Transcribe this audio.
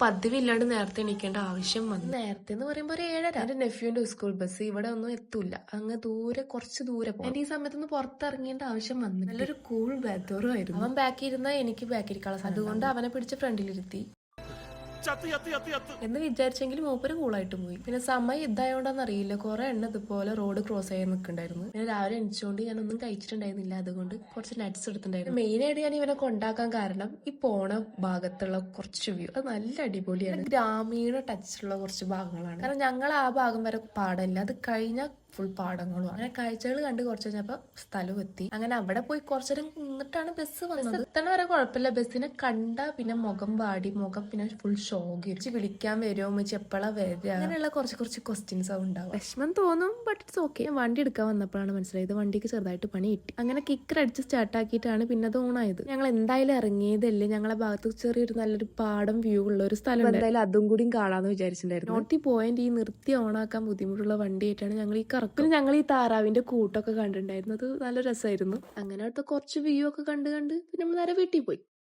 പതിവില്ലാണ്ട് നേരത്തെ എണീക്കേണ്ട ആവശ്യം വന്നു. നേരത്തെ എന്ന് പറയുമ്പോൾ ഒരു 7:30. എന്റെ നെഫ്യൂന്റെ സ്കൂൾ ബസ് ഇവിടെ ഒന്നും എത്തൂല, അങ്ങ് ദൂരെ, കുറച്ച് ദൂരെ പോകും. എന്റെ ഈ സമയത്തൊന്നും പുറത്തിറങ്ങേണ്ട ആവശ്യം വന്നു. നല്ലൊരു കൂൾ വെതറും ആയിരുന്നു. അവൻ ബാക്കി ഇരുന്ന എനിക്ക് ബാക്കി ഇരിക്കാനുള്ള സ്ഥലം, അതുകൊണ്ട് അവനെ പിടിച്ച് ഫ്രണ്ടിലിരുത്തി എന്ന് വിചാരിച്ചെങ്കിലും മൂപ്പര് കൂളായിട്ട് പോയി. പിന്നെ സമയം ഇതായോണ്ടെന്ന് അറിയില്ല, കുറെ എണ്ണ ഇതുപോലെ റോഡ് ക്രോസ് ചെയ്യാൻ നിൽക്കണ്ടായിരുന്നു. പിന്നെ രാവിലെ എണിച്ചുകൊണ്ട് ഞാൻ ഒന്നും കഴിച്ചിട്ടുണ്ടായിരുന്നില്ല, അതുകൊണ്ട് കുറച്ച് നട്ട്സ് എടുത്തിട്ടുണ്ടായിരുന്നു. മെയിൻ ആയിട്ട് ഞാൻ ഇവനെ കൊണ്ടാക്കാൻ കാരണം ഈ പോണ ഭാഗത്തുള്ള കുറച്ച് വ്യൂ അത് നല്ല അടിപൊളിയാണ്. ഗ്രാമീണ ടച്ചുള്ള കുറച്ച് ഭാഗങ്ങളാണ്. കാരണം ഞങ്ങൾ ആ ഭാഗം വരെ പാടല്ല, അത് കഴിഞ്ഞാൽ ഫുൾ പാടങ്ങളും. അങ്ങനെ കാഴ്ചകൾ കണ്ട് കുറച്ച് കഴിഞ്ഞപ്പോ സ്ഥലവും എത്തി. അങ്ങനെ അവിടെ പോയി കുറച്ചേരം നിന്നിട്ടാണ് ബസ് വന്നത്. എത്തണ വരെ കുഴപ്പമില്ല, ബസ്സിനെ കണ്ട പിന്നെ മുഖം വാടി, മുഖം പിന്നെ ഫുൾ ഷോക്ക് ഇരിച്ച് വിളിക്കാൻ വരുമോ വെച്ച് എപ്പോഴാ വരിക, അങ്ങനെയുള്ള കുറച്ച് ക്വസ്റ്റ്യൻസ് ഉണ്ടാവും. വിഷമം തോന്നും, ബട്ട് ഇറ്റ്സ് ഓക്കെ. വണ്ടി എടുക്കാൻ വന്നപ്പോഴാണ് മനസ്സിലായത് വണ്ടിക്ക് ചെറുതായിട്ട് പണി കിട്ടി. അങ്ങനെ കിക്കർ അടിച്ച് സ്റ്റാർട്ട് ആക്കിയിട്ടാണ് പിന്നെ അത് ഓണായത്. ഞങ്ങൾ എന്തായാലും ഇറങ്ങിയതല്ലേ, ഞങ്ങളെ ഭാഗത്ത് ചെറിയൊരു നല്ലൊരു പാടം വ്യൂ ഉള്ള ഒരു സ്ഥലം, എന്തായാലും അതും കൂടി കാണാന്ന് വിചാരിച്ചിട്ടുണ്ടായിരുന്നു. നോട്ടി പോയിന്റ് ഈ നിർത്തി ഓണാക്കാൻ ബുദ്ധിമുട്ടുള്ള വണ്ടിയായിട്ടാണ് ഞങ്ങൾ ഈ കറക്കും. ഞങ്ങൾ ഈ താറാവിന്റെ കൂട്ടൊക്കെ കണ്ടിട്ടുണ്ടായിരുന്നു, അത് നല്ല രസമായിരുന്നു. അങ്ങനെ അവിടുത്തെ കുറച്ച് വ്യൂ ഒക്കെ കണ്ട് പിന്നെ നമ്മൾ നേരെ വീട്ടിൽ പോയി.